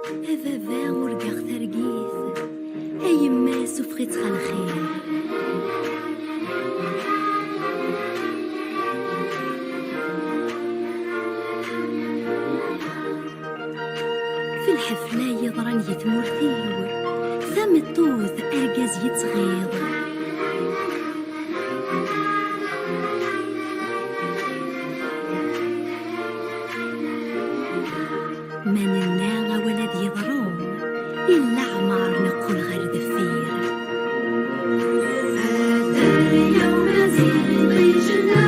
أبابا ورقاغ ترقيث أيما سفرت الخير في الحفلة يضرن يتمرثيو ثم الطوث أرقاز يتغيظ من الناغ ولد يضروم إلا عمار نقول غير دفير هذا اليوم زين ضيجنا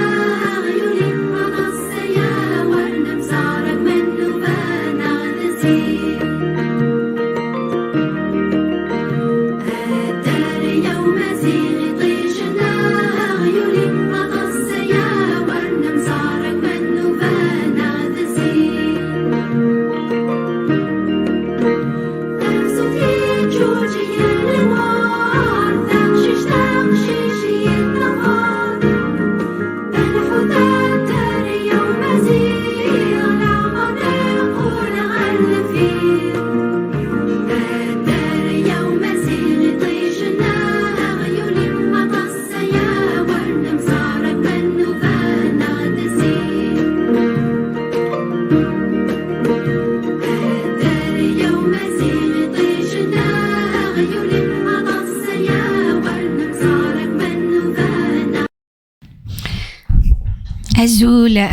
عيوني مغصيا ورنا مزارك من نوبانا نزير هذا اليوم زين ضيجنا عيوني مغصيا ورنا مزارك من نوبانا نزير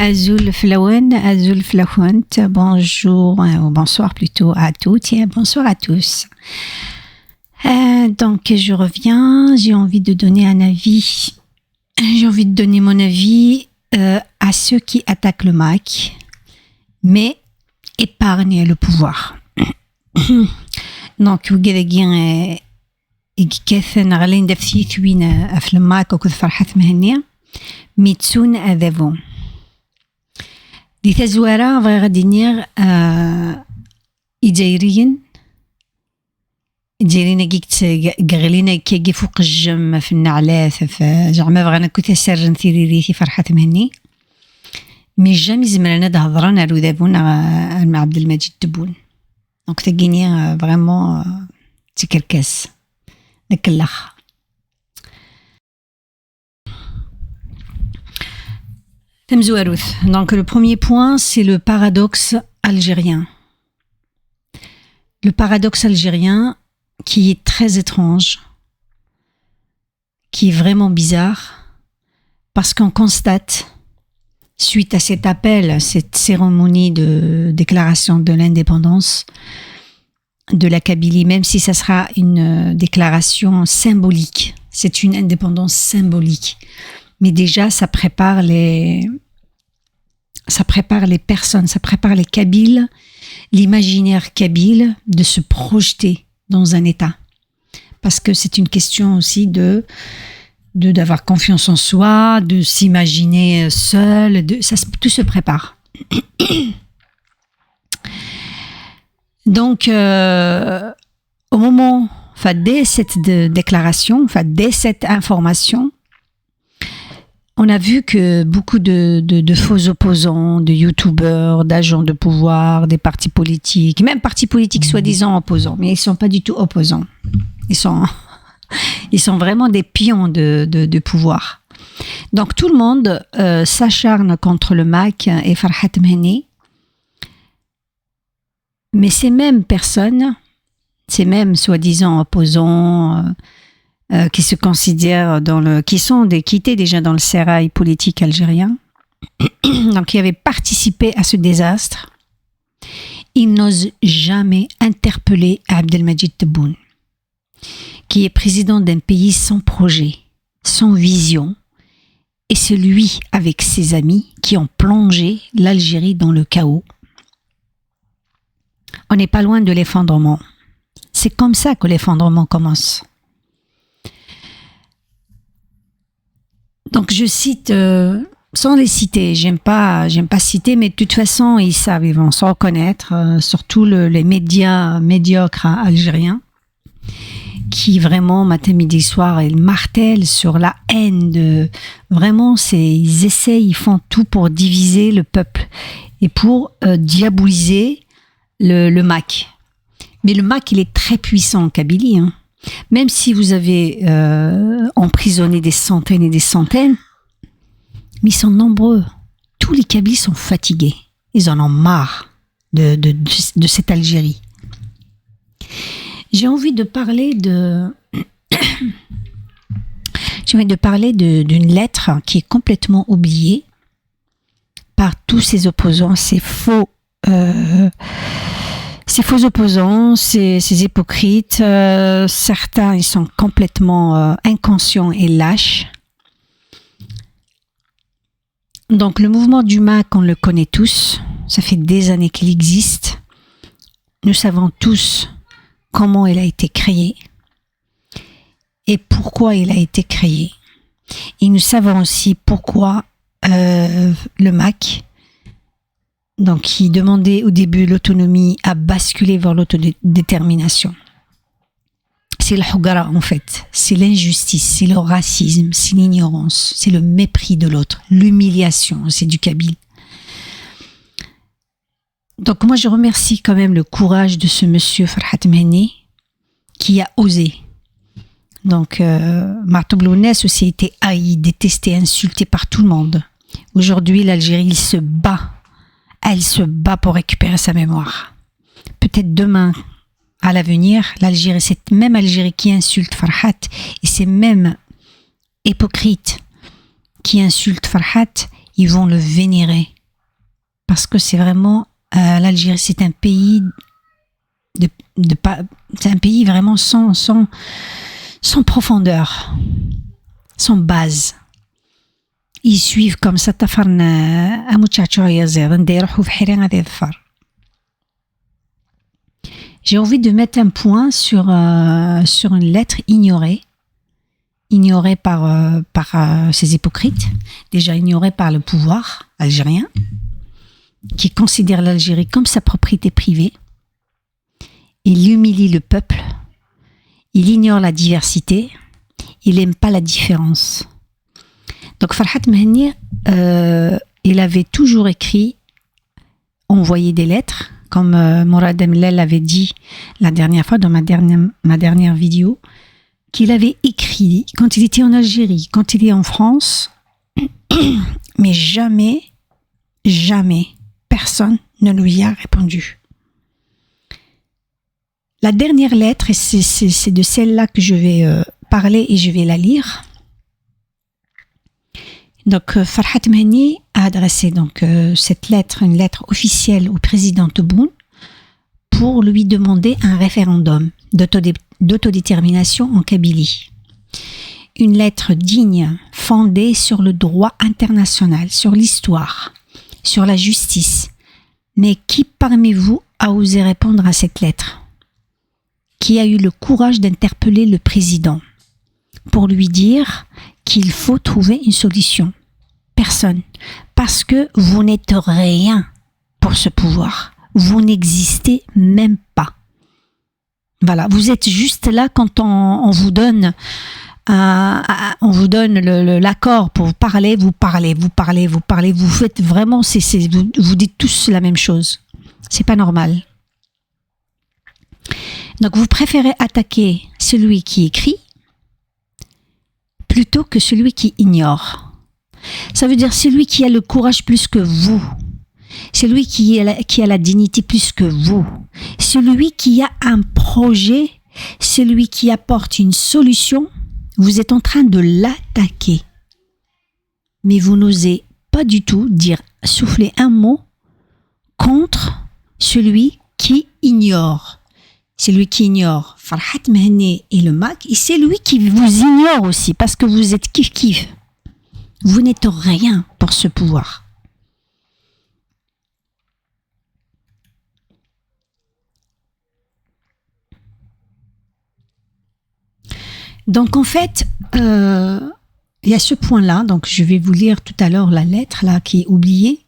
Azul Flawant, bonjour ou bonsoir plutôt à toutes et bonsoir à tous. Donc je reviens, j'ai envie de donner mon avis à ceux qui attaquent le MAC, mais épargnent le pouvoir. Donc وقاعدين كيف نغلين دفسي ثوين في الماك وكذ فرحت مهنية ميتسون أذبو دي تزوارا غادي نير إجايرين كيكت غلينا كي فوق الجم في النعلاث في زعما بغينا كنت سر نثيري ريثي فرحة مهني مي جامي زمرنا دهضرنا على ذابونا مع عبد المجيد تبون دونك تاكيني فريمون تكركاس نكلخ. Donc le premier point, c'est le paradoxe algérien. Le paradoxe algérien qui est très étrange, qui est vraiment bizarre, parce qu'on constate, suite à cet appel, cette cérémonie de déclaration de l'indépendance de la Kabylie, même si ça sera une déclaration symbolique, c'est une indépendance symbolique. Mais déjà, ça prépare les personnes, ça prépare les Kabyles, l'imaginaire kabyle de se projeter dans un État. Parce que c'est une question aussi d'avoir confiance en soi, de s'imaginer seul, tout se prépare. Donc, au moment, dès cette déclaration, dès cette information, on a vu que beaucoup de faux opposants, de youtubeurs, d'agents de pouvoir, des partis politiques, même partis politiques soi-disant opposants, mais ils sont pas du tout opposants. Ils sont vraiment des pions de pouvoir. Donc tout le monde s'acharne contre le MAC et Farhat Mehni. Mais ces mêmes personnes, ces mêmes soi-disant opposants, qui se considèrent qui étaient déjà dans le sérail politique algérien, donc qui avaient participé à ce désastre, ils n'osent jamais interpeller Abdelmajid Tebboune, qui est président d'un pays sans projet, sans vision, et c'est lui, avec ses amis, qui ont plongé l'Algérie dans le chaos. On n'est pas loin de l'effondrement. C'est comme ça que l'effondrement commence. Donc je cite, sans les citer, j'aime pas citer, mais de toute façon ils savent, ils vont s'en reconnaître, surtout les médias médiocres algériens, qui vraiment matin, midi, soir, ils martèlent sur la haine vraiment, ils essayent, ils font tout pour diviser le peuple et pour diaboliser le MAC. Mais le MAC, il est très puissant en Kabylie. Hein. Même si vous avez emprisonné des centaines et des centaines, mais ils sont nombreux. Tous les Kabyles sont fatigués. Ils en ont marre de cette Algérie. J'ai envie de parler d'une lettre qui est complètement oubliée par tous ces opposants, ces faux opposants, ces hypocrites. Certains, ils sont complètement inconscients et lâches. Donc, le mouvement du MAC, on le connaît tous. Ça fait des années qu'il existe. Nous savons tous comment il a été créé et pourquoi il a été créé. Et nous savons aussi pourquoi le MAC, donc qui demandait au début l'autonomie, a basculé vers l'autodétermination. C'est le hugara en fait, c'est l'injustice, c'est le racisme, c'est l'ignorance, c'est le mépris de l'autre, l'humiliation, c'est du kabyle. Donc moi je remercie quand même le courage de ce monsieur Farhat Mehni qui a osé. Donc Martoub Lounès aussi a été haï, détesté, insulté par tout le monde. Aujourd'hui l'Algérie elle se bat pour récupérer sa mémoire. Peut-être demain, à l'avenir, l'Algérie, cette même Algérie qui insulte Farhat et ces mêmes hypocrites qui insultent Farhat, ils vont le vénérer. Parce que c'est vraiment, l'Algérie, c'est un pays c'est un pays vraiment sans profondeur, sans base. Ils suivent comme ça, j'ai envie de mettre un point sur une lettre ignorée par ces hypocrites, déjà ignorée par le pouvoir algérien, qui considère l'Algérie comme sa propriété privée. Il humilie le peuple, il ignore la diversité, il n'aime pas la différence. Donc Farhat Mehni, il avait toujours écrit, envoyé des lettres, comme Mourad Amlel l'avait dit la dernière fois dans ma dernière vidéo, qu'il avait écrit quand il était en Algérie, quand il est en France, mais jamais personne ne lui a répondu. La dernière lettre, et c'est de celle-là que je vais parler et je vais la lire. Donc Farhat Mehni a adressé donc cette lettre, une lettre officielle au président Tebboune pour lui demander un référendum d'autodétermination en Kabylie. Une lettre digne, fondée sur le droit international, sur l'histoire, sur la justice. Mais qui parmi vous a osé répondre à cette lettre? Qui a eu le courage d'interpeller le président pour lui dire qu'il faut trouver une solution? Personne. Parce que vous n'êtes rien pour ce pouvoir. Vous n'existez même pas. Voilà, vous êtes juste là quand on vous donne l'accord pour parler, vous faites vraiment, vous dites tous la même chose. C'est pas normal. Donc vous préférez attaquer celui qui écrit plutôt que celui qui ignore. Ça veut dire celui qui a le courage plus que vous, celui qui a la dignité plus que vous, celui qui a un projet, celui qui apporte une solution, vous êtes en train de l'attaquer. Mais vous n'osez pas du tout souffler un mot contre celui qui ignore. Celui qui ignore Farhat Mehni et le MAC, et c'est lui qui vous ignore aussi, parce que vous êtes kiff-kiff. Vous n'êtes rien pour ce pouvoir. Donc en fait, il y a ce point-là, donc je vais vous lire tout à l'heure la lettre là qui est oubliée.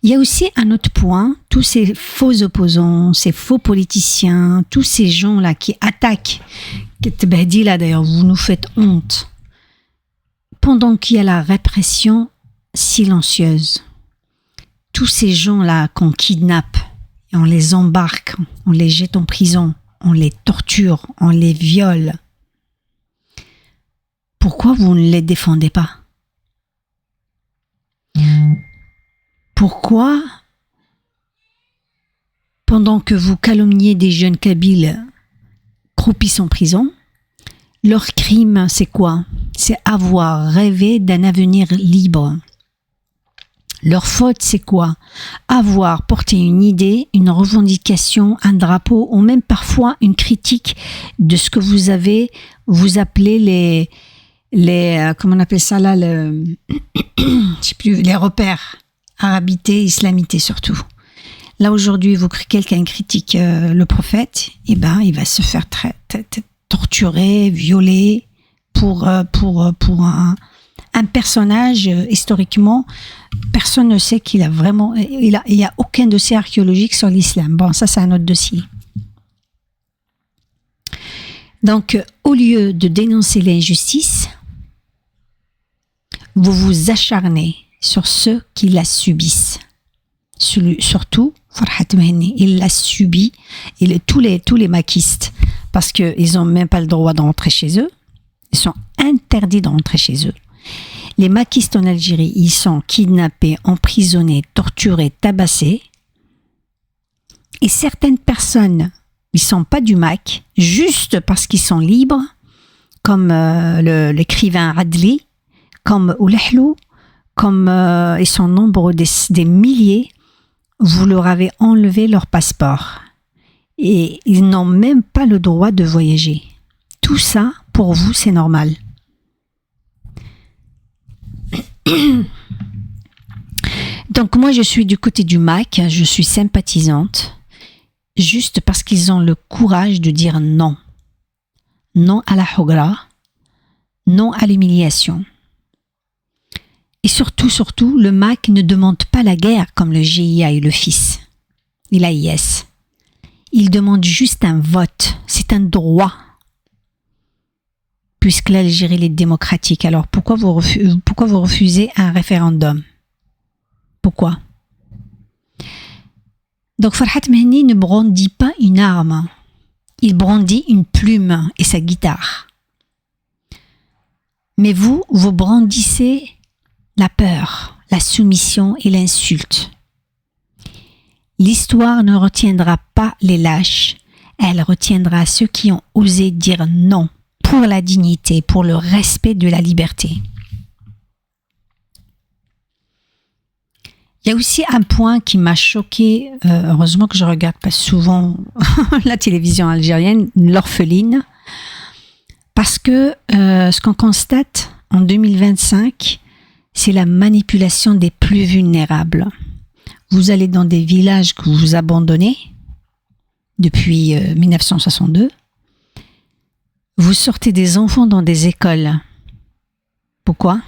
Il y a aussi un autre point, tous ces faux opposants, ces faux politiciens, tous ces gens-là qui attaquent, là d'ailleurs, vous nous faites honte, pendant qu'il y a la répression silencieuse. Tous ces gens-là qu'on kidnappe, et on les embarque on les jette en prison, on les torture, on les viole. Pourquoi vous ne les défendez pas? Pourquoi, pendant que vous calomniez des jeunes Kabyles croupissent en prison, leur crime, c'est quoi? C'est avoir rêvé d'un avenir libre. Leur faute, c'est quoi? Avoir porté une idée, une revendication, un drapeau, ou même parfois une critique de ce que vous appelez comment on appelle ça là, je sais plus, les repères, arabités, islamités surtout. Là aujourd'hui, quelqu'un critique le prophète, eh ben, il va se faire torturer, violer pour un personnage historiquement. Personne ne sait qu'il a vraiment, il y a aucun dossier archéologique sur l'islam. Bon, ça c'est un autre dossier. Donc, au lieu de dénoncer l'injustice, vous vous acharnez sur ceux qui la subissent. Surtout, Farhat Mehni, il l'a subi, et tous les maquistes, parce qu'ils n'ont même pas le droit de rentrer chez eux, ils sont interdits de rentrer chez eux. Les maquistes en Algérie, ils sont kidnappés, emprisonnés, torturés, tabassés. Et certaines personnes, ils ne sont pas du MAC, juste parce qu'ils sont libres, comme l'écrivain Adli, comme Oulehlou, comme ils sont nombreux, des milliers, vous leur avez enlevé leur passeport. Et ils n'ont même pas le droit de voyager. Tout ça, pour vous, c'est normal. Donc moi, je suis du côté du MAC, je suis sympathisante, juste parce qu'ils ont le courage de dire non. Non à la hogra, non à l'humiliation. Et surtout, le MAC ne demande pas la guerre comme le GIA et le FIS, et l'AIS. Il demande juste un vote, c'est un droit. Puisque l'Algérie est démocratique, alors pourquoi vous refusez un référendum? Pourquoi? Donc Farhat Mehni ne brandit pas une arme, il brandit une plume et sa guitare. Mais vous brandissez la peur, la soumission et l'insulte. L'histoire ne retiendra pas les lâches, elle retiendra ceux qui ont osé dire non pour la dignité, pour le respect de la liberté. Il y a aussi un point qui m'a choquée, heureusement que je ne regarde pas souvent la télévision algérienne, l'orpheline, parce que ce qu'on constate en 2025, c'est la manipulation des plus vulnérables. Vous allez dans des villages que vous abandonnez depuis 1962, vous sortez des enfants dans des écoles. Pourquoi?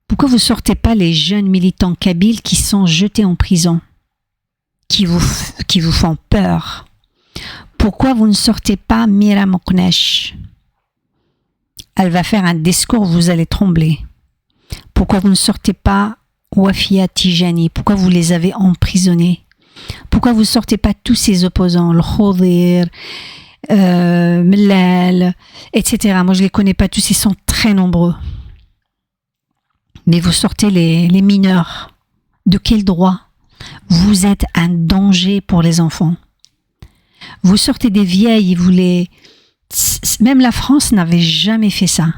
Pourquoi vous ne sortez pas les jeunes militants kabyles qui sont jetés en prison, qui vous font peur? Pourquoi vous ne sortez pas Mira Moknesh? Elle va faire un discours, vous allez trembler. Pourquoi vous ne sortez pas Wafia Tijani? Pourquoi vous les avez emprisonnés? Pourquoi vous ne sortez pas tous ces opposants, le Khodir, Mellal, etc. Moi, je ne les connais pas tous, ils sont très nombreux. Mais vous sortez les mineurs. De quel droit? Vous êtes un danger pour les enfants. Vous sortez des vieilles, même la France n'avait jamais fait ça.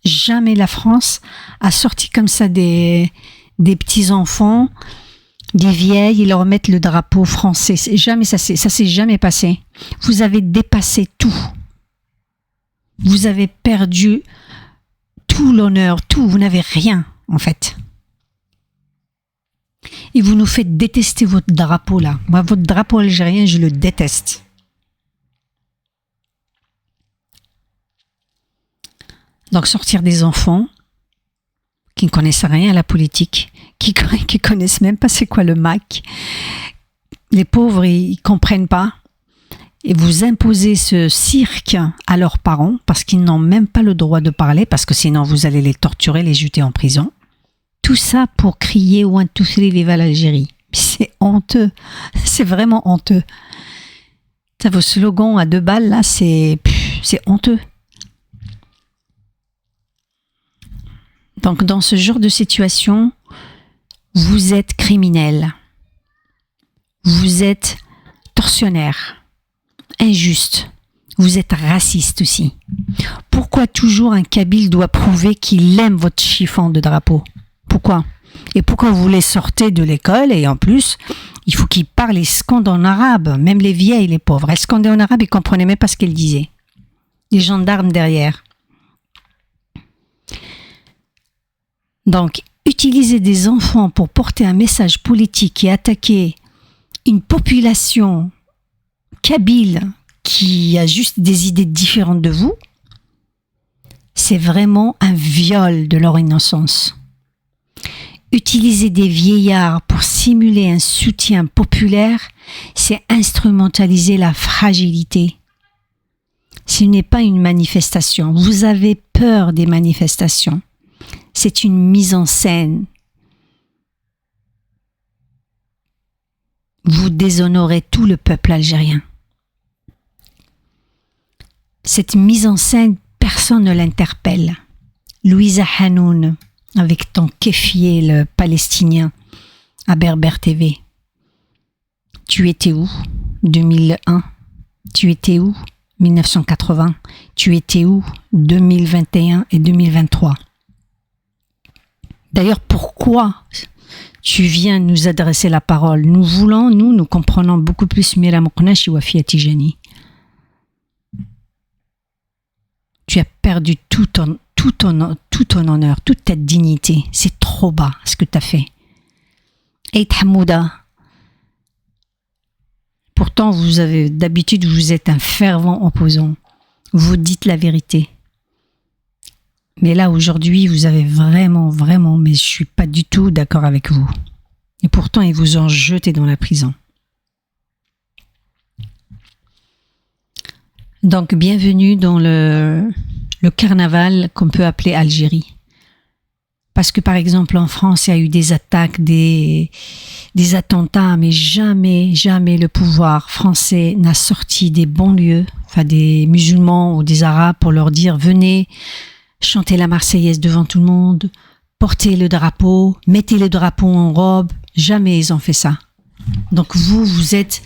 Jamais la France a sorti comme ça des petits-enfants, des vieilles, ils leur mettent le drapeau français. Ça s'est jamais passé. Vous avez dépassé tout. Vous avez perdu tout l'honneur, tout. Vous n'avez rien, en fait. Et vous nous faites détester votre drapeau, là. Moi, votre drapeau algérien, je le déteste. Donc, sortir des enfants qui ne connaissent rien à la politique, qui connaissent même pas c'est quoi le MAC. Les pauvres, ils comprennent pas. Et vous imposez ce cirque à leurs parents parce qu'ils n'ont même pas le droit de parler, parce que sinon vous allez les torturer, les jeter en prison. Tout ça pour crier 1, 2, 3, viva l'Algérie. C'est honteux. C'est vraiment honteux. Ça, vos slogans à 2 balles, là, c'est honteux. Donc, dans ce genre de situation, vous êtes criminel. Vous êtes tortionnaire, injuste. Vous êtes raciste aussi. Pourquoi toujours un Kabyle doit prouver qu'il aime votre chiffon de drapeau? Pourquoi? Et pourquoi vous les sortez de l'école et en plus, il faut qu'ils parlent et scandent en arabe, même les vieilles, les pauvres. Elles scandaient en arabe, ils ne comprenaient même pas ce qu'elles disaient. Les gendarmes derrière. Donc, utiliser des enfants pour porter un message politique et attaquer une population kabyle qui a juste des idées différentes de vous, c'est vraiment un viol de leur innocence. Utiliser des vieillards pour simuler un soutien populaire, c'est instrumentaliser la fragilité. Ce n'est pas une manifestation. Vous avez peur des manifestations. C'est une mise en scène. Vous déshonorez tout le peuple algérien. Cette mise en scène, personne ne l'interpelle. Louisa Hanoun, avec ton kéfier, le palestinien, à Berber TV. Tu étais où? 2001. Tu étais où? 1980. Tu étais où? 2021 et 2023. D'ailleurs, pourquoi tu viens nous adresser la parole? Nous voulons, nous comprenons beaucoup plus Mira Mouknachi ou Wafia Tijani. Tu as perdu tout ton honneur, toute ta dignité. C'est trop bas ce que tu as fait. Et Hamouda, pourtant d'habitude vous êtes un fervent opposant. Vous dites la vérité. Mais là aujourd'hui vous avez vraiment, mais je suis pas du tout d'accord avec vous. Et pourtant ils vous ont jeté dans la prison. Donc bienvenue dans le carnaval qu'on peut appeler Algérie. Parce que par exemple en France, il y a eu des attaques, des attentats, mais jamais le pouvoir français n'a sorti des banlieues, enfin des musulmans ou des arabes pour leur dire venez chanter la Marseillaise devant tout le monde, portez le drapeau, mettez le drapeau en robe. Jamais ils ont fait ça. Donc vous êtes...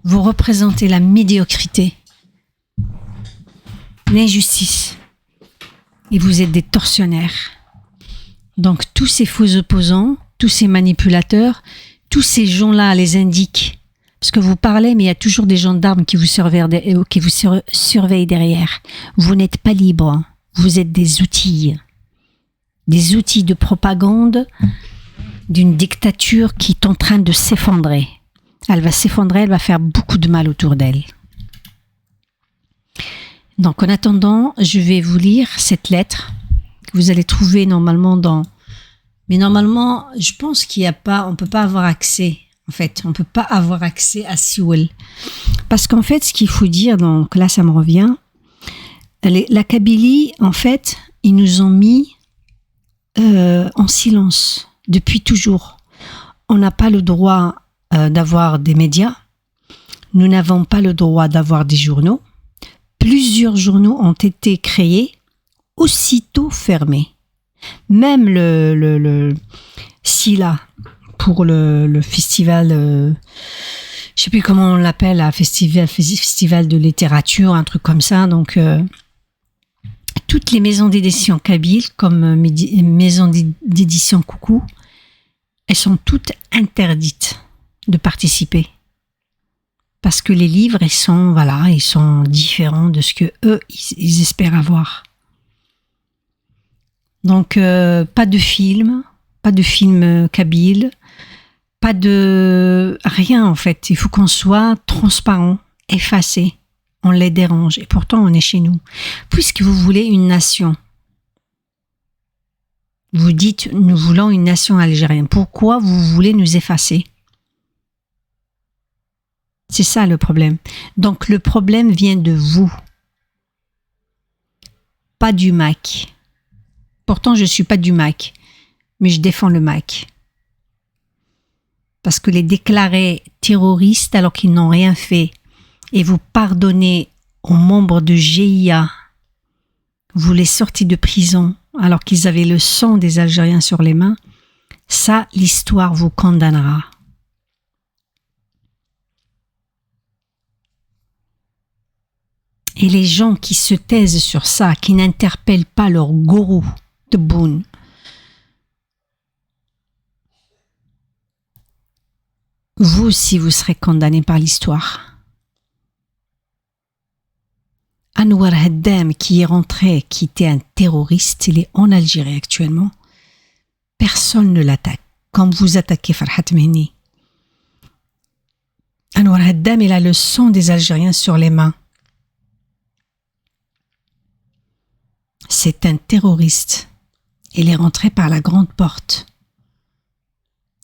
Vous représentez la médiocrité, l'injustice, et vous êtes des tortionnaires. Donc tous ces faux opposants, tous ces manipulateurs, tous ces gens-là les indiquent. Parce que vous parlez, mais il y a toujours des gendarmes qui vous surveillent derrière. Vous n'êtes pas libre, vous êtes des outils de propagande d'une dictature qui est en train de s'effondrer. Elle va s'effondrer, elle va faire beaucoup de mal autour d'elle. Donc en attendant, je vais vous lire cette lettre que vous allez trouver normalement dans... Mais normalement, je pense qu'il n'y a pas, on ne peut pas avoir accès. En fait, on ne peut pas avoir accès à Sioul. Parce qu'en fait, ce qu'il faut dire, donc là ça me revient, la Kabylie, en fait, ils nous ont mis en silence depuis toujours. On n'a pas le droit d'avoir des médias. Nous n'avons pas le droit d'avoir des journaux. Plusieurs journaux ont été créés, aussitôt fermés. Même le SILA, pour le festival, je sais plus comment on l'appelle, un festival de littérature, un truc comme ça. Donc, toutes les maisons d'édition kabyles, comme maison d'édition Coucou, elles sont toutes interdites de participer. Parce que les livres, ils sont différents de ce que eux, ils espèrent avoir. Donc, pas de film kabyle, pas de rien en fait. Il faut qu'on soit transparent, effacé. On les dérange et pourtant on est chez nous. Puisque vous voulez une nation, vous dites nous voulons une nation algérienne. Pourquoi vous voulez nous effacer? C'est ça le problème. Donc le problème vient de vous, pas du MAC. Pourtant, je ne suis pas du MAC, mais je défends le MAC. Parce que les déclarer terroristes alors qu'ils n'ont rien fait et vous pardonnez aux membres de GIA, vous les sortez de prison alors qu'ils avaient le sang des Algériens sur les mains, ça, l'histoire vous condamnera. Et les gens qui se taisent sur ça, qui n'interpellent pas leur gourou de Boune, vous aussi vous serez condamnés par l'histoire. Anwar Haddam qui est rentré, qui était un terroriste, il est en Algérie actuellement. Personne ne l'attaque, comme vous attaquez Farhat Mehni. Anwar Haddam, il a le sang des Algériens sur les mains. C'est un terroriste. Il est rentré par la grande porte.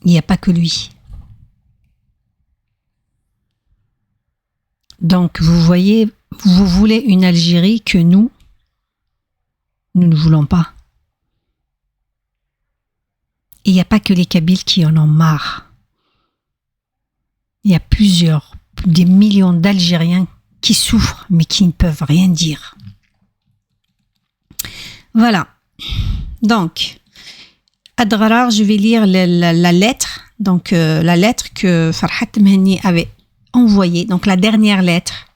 Il n'y a pas que lui. Donc, vous voyez, vous voulez une Algérie que nous ne voulons pas. Et il n'y a pas que les Kabyles qui en ont marre. Il y a des millions d'Algériens qui souffrent, mais qui ne peuvent rien dire. Voilà. Donc, Adgharar, je vais lire la lettre. Donc, la lettre que Farhat Mehni avait envoyée. Donc, la dernière lettre.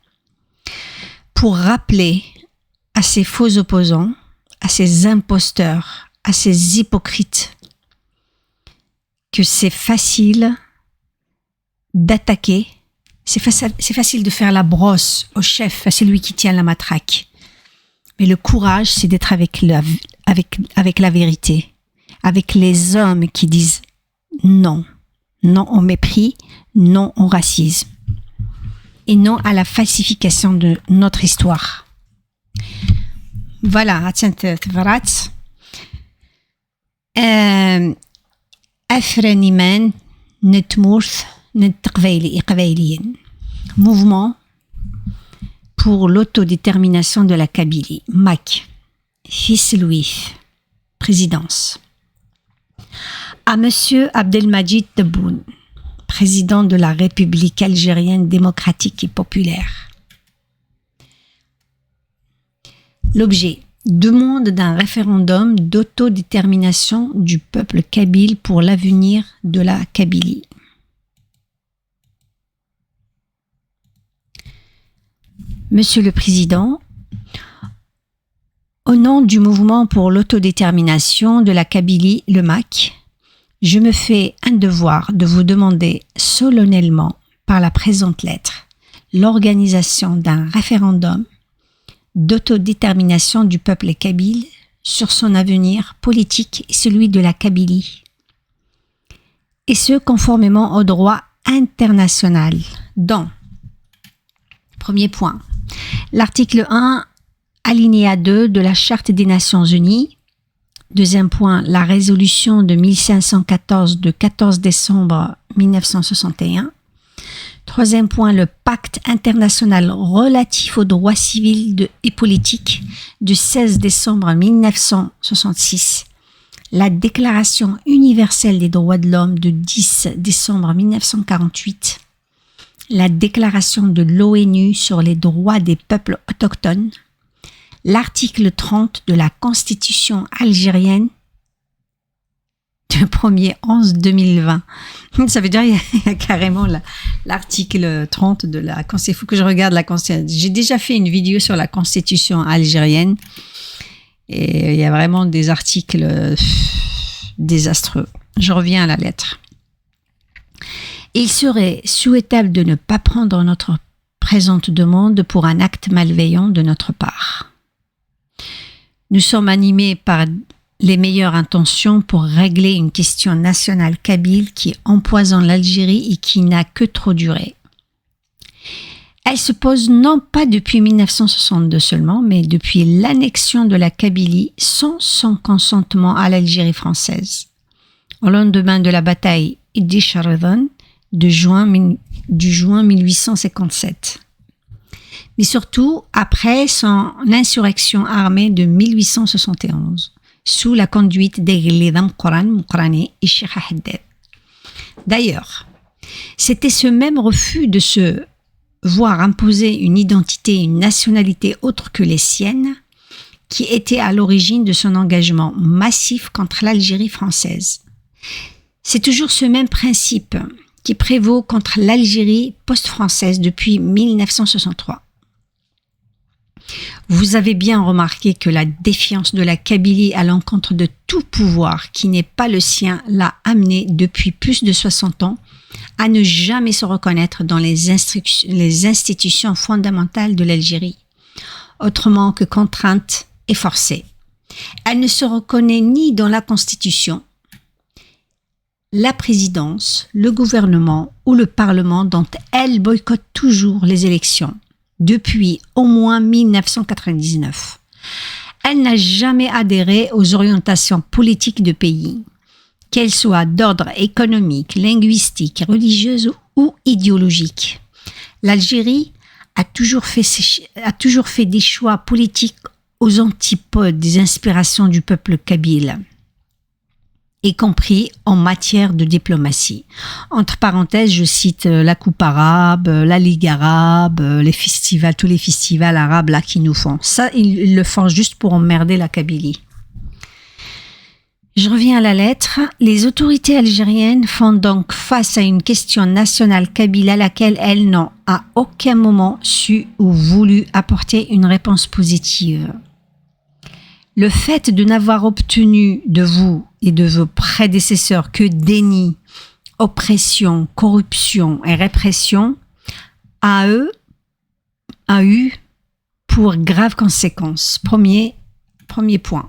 Pour rappeler à ces faux opposants, à ces imposteurs, à ces hypocrites, que c'est facile d'attaquer. C'est facile de faire la brosse au chef, à celui qui tient la matraque. Mais le courage, c'est d'être avec la vérité, avec les hommes qui disent non, non au mépris, non au racisme, et non à la falsification de notre histoire. Voilà, Afraniman Netmourth Netqbailiyin. Mouvement pour l'autodétermination de la Kabylie, MAC, Fils Louis, présidence. À Monsieur Abdelmadjid Tebboune, président de la République algérienne démocratique et populaire. L'objet: demande d'un référendum d'autodétermination du peuple kabyle pour l'avenir de la Kabylie. Monsieur le Président, au nom du mouvement pour l'autodétermination de la Kabylie, le MAC, je me fais un devoir de vous demander solennellement par la présente lettre l'organisation d'un référendum d'autodétermination du peuple kabyle sur son avenir politique et celui de la Kabylie, et ce conformément au droit international dont, premier point, l'article 1, alinéa 2 de la Charte des Nations Unies. Deuxième point, la résolution de 1514 de 14 décembre 1961. Troisième point, le pacte international relatif aux droits civils et politiques du 16 décembre 1966. La Déclaration universelle des droits de l'homme de 10 décembre 1948. La Déclaration de l'ONU sur les droits des peuples autochtones. L'article 30 de la Constitution algérienne du 1er 11 2020. Ça veut dire qu'il y a carrément l'article 30 de la Constitution. Il faut que je regarde la Constitution. J'ai déjà fait une vidéo sur la Constitution algérienne et il y a vraiment des articles désastreux. Je reviens à la lettre. Il serait souhaitable de ne pas prendre notre présente demande pour un acte malveillant de notre part. Nous sommes animés par les meilleures intentions pour régler une question nationale kabyle qui empoisonne l'Algérie et qui n'a que trop duré. Elle se pose non pas depuis 1962 seulement, mais depuis l'annexion de la Kabylie sans son consentement à l'Algérie française. Au lendemain de la bataille d'Isharadhan du juin 1857. Mais surtout après son insurrection armée de 1871. sous la conduite d'Eglidam Quran Moukrani et Cheikh Haddad. D'ailleurs, c'était ce même refus de se voir imposer une identité et une nationalité autre que les siennes qui était à l'origine de son engagement massif contre l'Algérie française. C'est toujours ce même principe qui prévaut contre l'Algérie post-française depuis 1963. Vous avez bien remarqué que la défiance de la Kabylie à l'encontre de tout pouvoir qui n'est pas le sien l'a amené depuis plus de 60 ans à ne jamais se reconnaître dans les institutions fondamentales de l'Algérie, autrement que contrainte et forcée. Elle ne se reconnaît ni dans la Constitution, la présidence, le gouvernement ou le Parlement dont elle boycotte toujours les élections depuis au moins 1999. Elle n'a jamais adhéré aux orientations politiques du pays, qu'elles soient d'ordre économique, linguistique, religieuse ou idéologique. L'Algérie a toujours fait des choix politiques aux antipodes des inspirations du peuple kabyle, y compris en matière de diplomatie. Entre parenthèses, je cite la Coupe arabe, la Ligue arabe, les festivals, tous les festivals arabes là qui nous font. Ça, ils le font juste pour emmerder la Kabylie. Je reviens à la lettre. Les autorités algériennes font donc face à une question nationale kabyle à laquelle elles n'ont à aucun moment su ou voulu apporter une réponse positive. Le fait de n'avoir obtenu de vous et de vos prédécesseurs que déni, oppression, corruption et répression a eu pour graves conséquences. Premier point.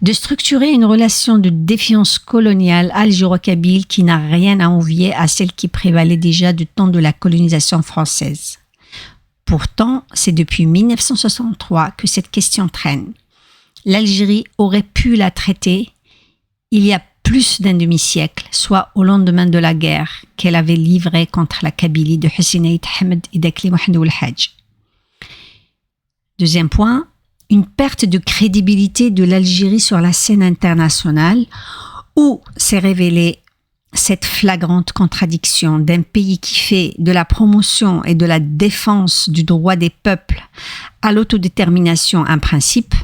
De structurer une relation de défiance coloniale algéro-kabyle qui n'a rien à envier à celle qui prévalait déjà du temps de la colonisation française. Pourtant, c'est depuis 1963 que cette question traîne. L'Algérie aurait pu la traiter il y a plus d'un demi-siècle, soit au lendemain de la guerre qu'elle avait livrée contre la Kabylie de Hussein Aït Ahmed et d'Akli Mohamed Ould Hadj. Deuxième point, une perte de crédibilité de l'Algérie sur la scène internationale où s'est révélée cette flagrante contradiction d'un pays qui fait de la promotion et de la défense du droit des peuples à l'autodétermination un principe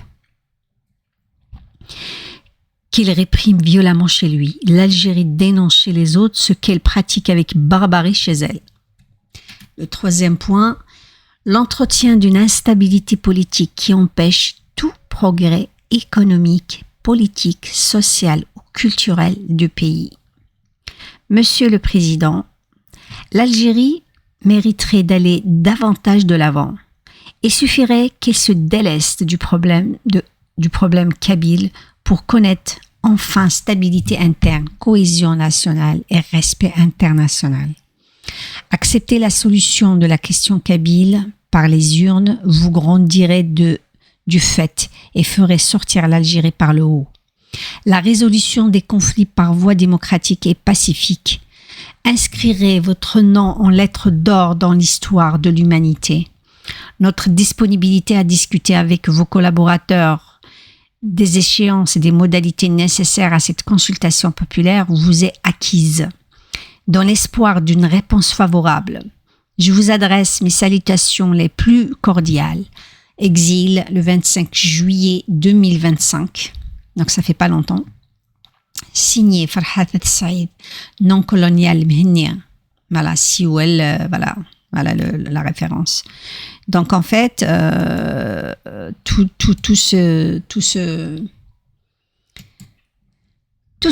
qu'il réprime violemment chez lui. L'Algérie dénonce chez les autres ce qu'elle pratique avec barbarie chez elle. Le troisième point, l'entretien d'une instabilité politique qui empêche tout progrès économique, politique, social ou culturel du pays. Monsieur le Président, l'Algérie mériterait d'aller davantage de l'avant. Il suffirait qu'elle se déleste du problème kabyle pour connaître enfin stabilité interne, cohésion nationale et respect international. Accepter la solution de la question kabyle par les urnes vous grandirait du fait et ferait sortir l'Algérie par le haut. La résolution des conflits par voie démocratique et pacifique inscrirait votre nom en lettres d'or dans l'histoire de l'humanité. Notre disponibilité à discuter avec vos collaborateurs des échéances et des modalités nécessaires à cette consultation populaire vous est acquise. Dans l'espoir d'une réponse favorable, je vous adresse mes salutations les plus cordiales. Exil le 25 juillet 2025. Donc ça fait pas longtemps. Signé Farhat Saïd, non colonial Mhennia. Voilà, Siouel, voilà la référence. Donc en fait, toute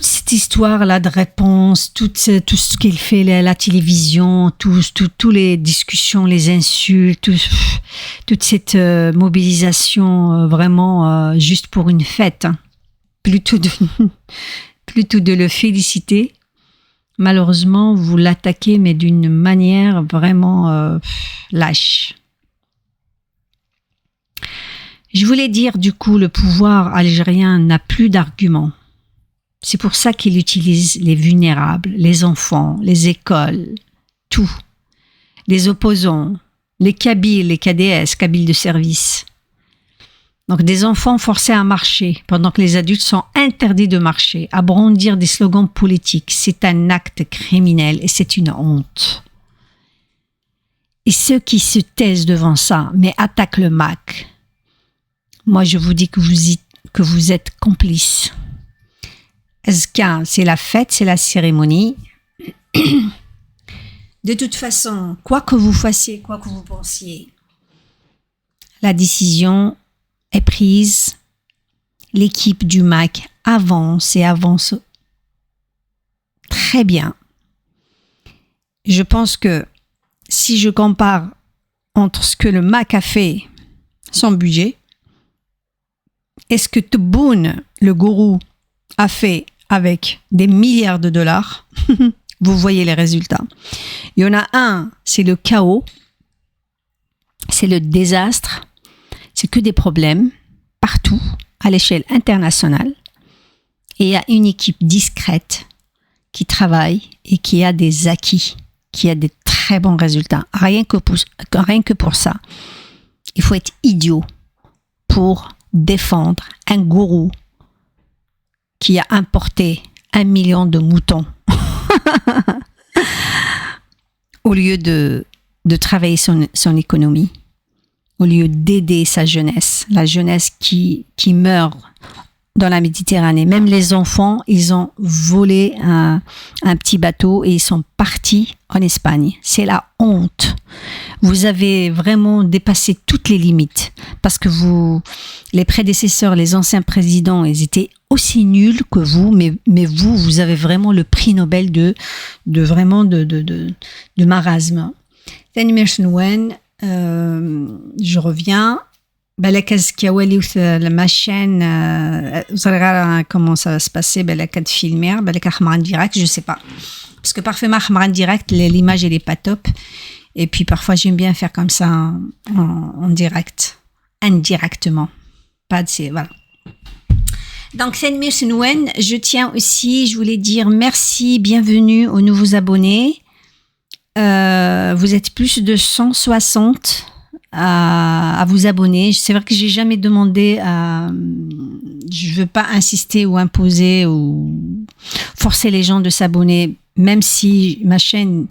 cette histoire-là de réponse, tout ce qu'il fait la télévision, toutes les discussions, les insultes, toute cette mobilisation vraiment juste pour une fête, hein. Plutôt de le féliciter. Malheureusement, vous l'attaquez, mais d'une manière vraiment lâche. Je voulais dire, du coup, le pouvoir algérien n'a plus d'arguments. C'est pour ça qu'il utilise les vulnérables, les enfants, les écoles, tout. Les opposants, les Kabyles, les KDS, Kabyles de service. Donc, des enfants forcés à marcher pendant que les adultes sont interdits de marcher, à brandir des slogans politiques. C'est un acte criminel et c'est une honte. Et ceux qui se taisent devant ça, mais attaquent le MAC, moi je vous dis que vous êtes complices. Azka, c'est la fête, c'est la cérémonie. De toute façon, quoi que vous fassiez, quoi que vous pensiez, la décision est prise. L'équipe du MAC avance et avance très bien. Je pense que si je compare entre ce que le MAC a fait, son budget, et ce que Tebboune, le gourou, a fait avec des milliards de dollars, vous voyez les résultats. Il y en a un, c'est le chaos, c'est le désastre, c'est que des problèmes partout, à l'échelle internationale. Et il y a une équipe discrète qui travaille et qui a des acquis, qui a des très bons résultats. Rien que pour ça, il faut être idiot pour défendre un gourou qui a importé 1 million de moutons au lieu de travailler son économie, au lieu d'aider sa jeunesse, la jeunesse qui meurt dans la Méditerranée. Même les enfants, ils ont volé un petit bateau et ils sont partis en Espagne. C'est la honte. Vous avez vraiment dépassé toutes les limites parce que les prédécesseurs, les anciens présidents, ils étaient aussi nuls que vous, mais vous avez vraiment le prix Nobel de marasme. Je reviens. Ma chaîne, comment ça va se passer, de filmer, en direct, je sais pas. Parce que parfois, en direct, l'image, elle est pas top. Et puis, parfois, j'aime bien faire comme ça en direct, indirectement. Voilà. Donc, je voulais dire merci, bienvenue aux nouveaux abonnés. Vous êtes plus de 160 à vous abonner. C'est vrai que j'ai jamais demandé je veux pas insister ou imposer ou forcer les gens de s'abonner, même si ma chaîne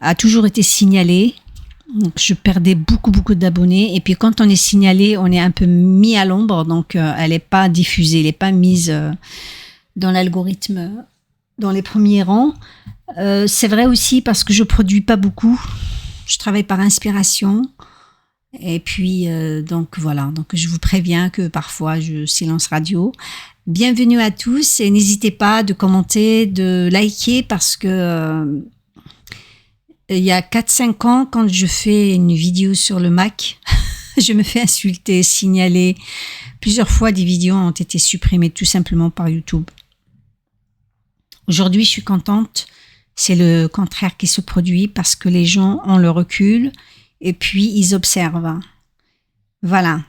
a toujours été signalée. Donc, je perdais beaucoup d'abonnés. Et puis, quand on est signalé, on est un peu mis à l'ombre. Donc, elle n'est pas diffusée, elle n'est pas mise dans l'algorithme, dans les premiers rangs. C'est vrai aussi parce que je produis pas beaucoup. Je travaille par inspiration. Et puis, donc voilà. Donc, je vous préviens que parfois, je silence radio. Bienvenue à tous et n'hésitez pas de commenter, de liker parce que il y a 4-5 ans, quand je fais une vidéo sur le Mac, je me fais insulter, signaler. Plusieurs fois, des vidéos ont été supprimées tout simplement par YouTube. Aujourd'hui, je suis contente. C'est le contraire qui se produit parce que les gens ont le recul et puis ils observent. Voilà.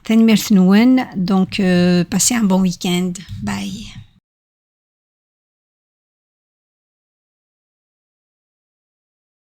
Donc, passez un bon week-end. Bye.